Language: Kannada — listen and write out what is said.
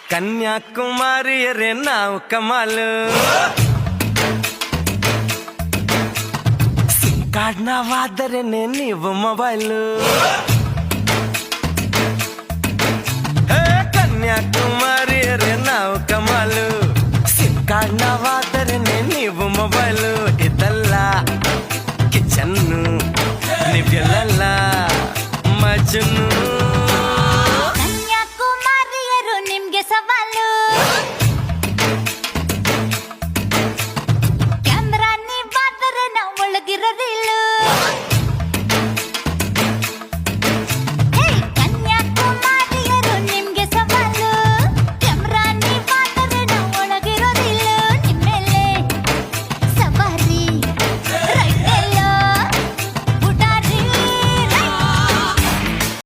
ಕನ್ಯಾಕುಮಾರಿಯರೇ ನಾವು ಕಮಾಲು ಸಿಮ್ ಕಾರ್ಡ್ ನಾವಾದರೇನೆ ನೀವು ಮೊಬೈಲು ಕನ್ಯಾಕುಮಾರಿಯರೇ ನಾವು ಕಮಾಲು ಸಿಮ್ ಕಾರ್ಡ್ ನಾವಾದರೇನೆ ನೀವು ಮೊಬೈಲು ಇದಲ್ಲ ಕಿಚನ್ನು ನೀವೆಲ್ಲ ಮಜನು